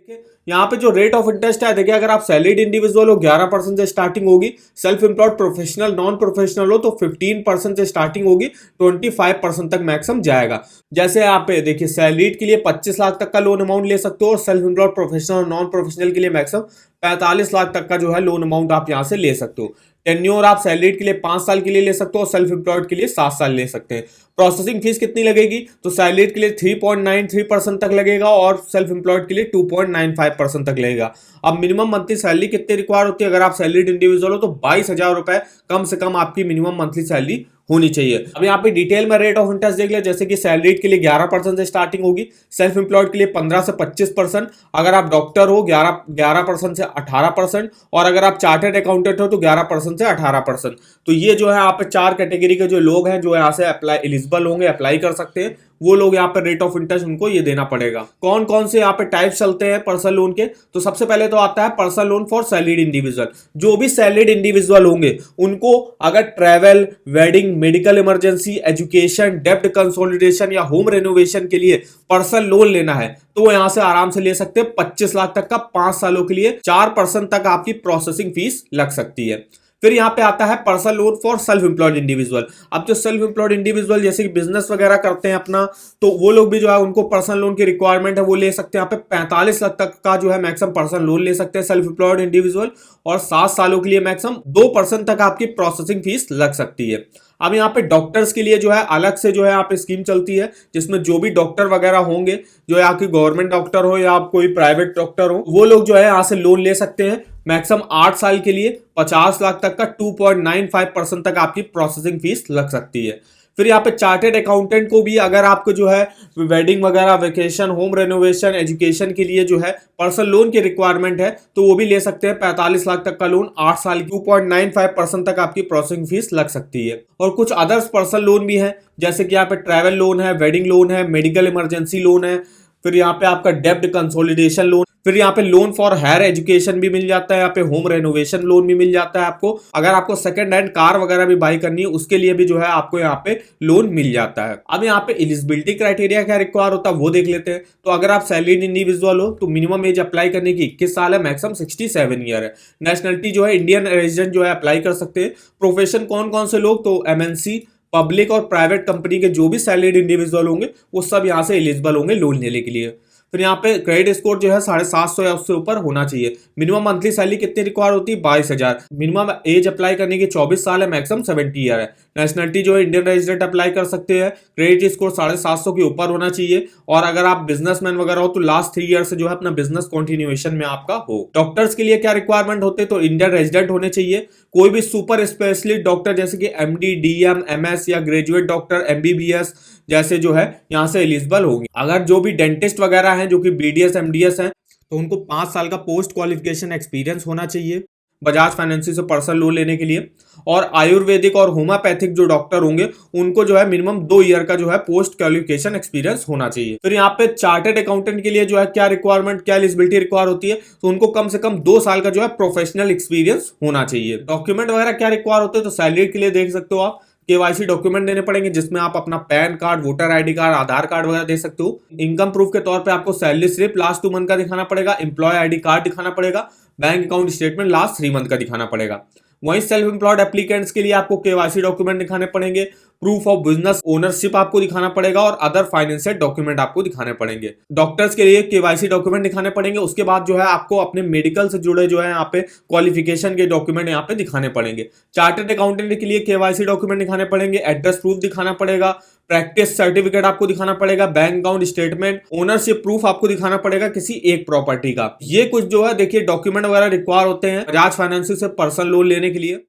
देखिए यहाँ पे जो रेट ऑफ इंटरेस्ट है, देखिए अगर आप सैलरीड इंडिविजुअल हो 11% से स्टार्टिंग होगी, self employed professional non professional हो तो 15% से स्टार्टिंग होगी, 25% तक मैक्सिमम जाएगा। जैसे आप देखिए सैलरीड के लिए 25 लाख तक का लोन अमाउंट ले सकते हो और सेल्फ एम्प्लॉयड प्रोफेशनल और नॉन प्रोफेशनल के लिए मैक्सिमम 45 लाख तक का जो है लोन अमाउंट आप यहाँ से ले सकते हो। टेन्योर आप सैलरीड के लिए 5 साल के लिए ले सकते हो और सेल्फ एम्प्लॉयड के लिए 7 साल ले सकते हैं। प्रोसेसिंग फीस कितनी लगेगी, तो सैलरीड के लिए 3.93% तक लगेगा और सेल्फ एम्प्लॉयड के लिए 2.95% तक लगेगा। अब मिनिमम मंथली सैलरी कितनी रिक्वायर होती है, अगर आप सैलरीड इंडिविजुअल हो तो 22,000 रुपए कम से कम आपकी मिनिमम मंथली सैलरी होनी चाहिए। अब यहाँ पे डिटेल में रेट ऑफ इंटरेस्ट देख ले, जैसे कि सैलरीड के लिए 11% से स्टार्टिंग होगी, सेल्फ एम्प्लॉयड के लिए 15 से 25%, अगर आप डॉक्टर हो 11% से 18%, और अगर आप चार्टर्ड अकाउंटेंट हो तो 11% से 18%। तो ये जो है आप 4 कैटेगरी के जो लोग हैं जो यहाँ से अप्लाई एलिजिबल होंगे, अप्लाई कर सकते हैं, वो लोग यहाँ पर रेट ऑफ इंटरेस्ट उनको ये देना पड़ेगा। कौन कौन से यहाँ पे टाइप चलते हैं पर्सनल लोन के, तो सबसे पहले तो आता है personal loan for salaried individual. जो भी सैलरीड इंडिविजुअल होंगे उनको अगर travel, wedding, medical emergency, education, डेब्ट कंसोलिडेशन या होम रेनोवेशन के लिए पर्सनल लोन लेना है तो वो यहां से आराम से ले सकते हैं 25 लाख तक का 5 सालों के लिए। 4% तक आपकी प्रोसेसिंग फीस लग सकती है। फिर यहाँ पे आता है personal loan for self employed individual. अब जो सेल्फ एम्प्लॉयड इंडिविजुअल जैसे कि बिजनेस वगैरह करते हैं अपना, तो वो लोग भी जो है उनको पर्सनल लोन की रिक्वायरमेंट है वो ले सकते हैं। यहाँ पे 45 लाख तक का जो है मैक्सिमम पर्सनल लोन ले सकते हैं सेल्फ एम्प्लॉयड इंडिविजुअल, और 7 सालों के लिए मैक्सिमम 2% तक आपकी प्रोसेसिंग फीस लग सकती है। अब यहाँ पे डॉक्टर्स के लिए जो है अलग से जो है यहाँ पे स्कीम चलती है, जिसमें जो भी डॉक्टर वगैरह होंगे, जो यहाँ की गवर्नमेंट डॉक्टर हो या आप कोई प्राइवेट डॉक्टर हो, वो लोग जो है यहाँ से लोन ले सकते हैं मैक्सिमम 8 साल के लिए 50 लाख तक का। 2.95% तक आपकी प्रोसेसिंग फीस लग सकती है। फिर यहाँ पे चार्टेड अकाउंटेंट को भी अगर आपको जो है वेडिंग वगैरह, वेकेशन, होम रेनोवेशन, एजुकेशन के लिए जो है पर्सनल लोन की रिक्वायरमेंट है तो वो भी ले सकते हैं 45 लाख तक का लोन, 8 साल की। 2.95% तक आपकी प्रोसेसिंग फीस लग सकती है। और कुछ अदर्स पर्सनल लोन भी हैं, जैसे कि यहाँ पे ट्रैवल लोन है, वेडिंग लोन है, मेडिकल इमरजेंसी लोन है, फिर यहाँ पे आपका डेब्ट कंसोलिडेशन लोन, फिर यहाँ पे लोन फॉर हायर एजुकेशन भी मिल जाता है, यहाँ पे होम रेनोवेशन लोन भी मिल जाता है आपको। अगर आपको सेकंड हैंड कार वगैरह भी बाई करनी है उसके लिए भी जो है आपको यहाँ पे लोन मिल जाता है। अब यहाँ पे एलिजिबिलिटी क्राइटेरिया क्या रिक्वायर होता है वो देख लेते हैं। तो अगर आप सैलरीड इंडिविजुअल हो तो मिनिमम एज अप्लाई करने की 21 साल है, मैक्सिमम 67 ईयर है। नेशनलिटी जो है इंडियन रेजिडेंट जो है अप्लाई कर सकते हैं। प्रोफेशन कौन कौन से लोग, तो एमएनसी, पब्लिक और प्राइवेट कंपनी के जो भी सैलरीड इंडिविजुअल होंगे वो सब यहाँ से एलिजिबल होंगे लोन लेने के लिए। फिर यहाँ पे क्रेडिट स्कोर जो है 750 या उससे ऊपर होना चाहिए। मिनिमम मंथली सैलरी कितनी रिक्वायर होती है, 22,000। मिनिमम एज अप्लाई करने की 24 साल है, मैक्सिमम 70 ईयर है। नेशनलिटी जो है इंडियन रेजिडेंट अप्लाई कर सकते हैं। क्रेडिट स्कोर 750 के ऊपर होना चाहिए। और अगर आप बिजनेसमैन वगैरह हो तो लास्ट 3 ईयर से जो है अपना बिजनेस कंटिन्यूएशन में आपका हो। डॉक्टर्स के लिए क्या रिक्वायरमेंट होते हैं, तो इंडियन रेजिडेंट होने चाहिए। कोई भी सुपर स्पेशलिस्ट डॉक्टर जैसे कि एमडी, डीएम, एमएस या ग्रेजुएट डॉक्टर, एमबीबीएस जैसे जो है यहाँ से एलिजिबल होंगे। अगर जो भी डेंटिस्ट वगैरह हैं जो कि बीडीएस, एमडीएस हैं, तो उनको 5 साल का पोस्ट क्वालिफिकेशन एक्सपीरियंस होना चाहिए बजाज फाइनेंस से पर्सनल लोन लेने के लिए। और आयुर्वेदिक और होम्योपैथिक जो डॉक्टर होंगे उनको जो है मिनिमम 2 ईयर का जो है पोस्ट क्वालिफिकेशन एक्सपीरियंस होना चाहिए। फिर यहाँ पे चार्टर्ड अकाउंटेंट के लिए जो है क्या रिक्वायरमेंट, क्या एलिजिबिलिटी रिक्वायर होती है, तो उनको कम से कम 2 साल का जो है प्रोफेशनल एक्सपीरियंस होना चाहिए। डॉक्यूमेंट वगैरह क्या रिक्वायर होते हैं, तो सैलरी के लिए देख सकते हो आप केवाईसी डॉक्यूमेंट देने पड़ेंगे, जिसमें आप अपना PAN card, voter ID card, Aadhaar card वगैरह दे सकते हो। इनकम प्रूफ के तौर पे आपको सैलरी स्लिप लास्ट 2 मंथ का दिखाना पड़ेगा, एम्प्लॉय आईडी कार्ड दिखाना पड़ेगा, bank account statement last 3 month का दिखाना पड़ेगा। वहीं सेल्फ एम्प्लॉयड एप्लीकेंट्स के लिए आपको केवाईसी डॉक्यूमेंट दिखाने पड़ेंगे, प्रूफ ऑफ बिजनेस ओनरशिप आपको दिखाना पड़ेगा और अदर फाइनेंशियल डॉक्यूमेंट आपको दिखाने पड़ेंगे। डॉक्टर्स के लिए केवाईसी डॉक्यूमेंट दिखाने पड़ेंगे। उसके बाद जो है आपको अपने मेडिकल से जुड़े जो है यहाँ पे क्वालिफिकेशन के डॉक्यूमेंट यहाँ पे दिखाने पड़ेंगे। चार्टर्ड अकाउंटेंट के लिए केवाईसी डॉक्यूमेंट दिखाने पड़ेंगे, एड्रेस प्रूफ दिखाना पड़ेगा, प्रैक्टिस सर्टिफिकेट आपको दिखाना पड़ेगा, bank account statement, ownership proof आपको दिखाना पड़ेगा किसी एक प्रॉपर्टी का। ये कुछ जो है देखिए डॉक्यूमेंट वगैरह रिक्वायर होते हैं बजाज फाइनेंस से पर्सनल लोन लेने के लिए।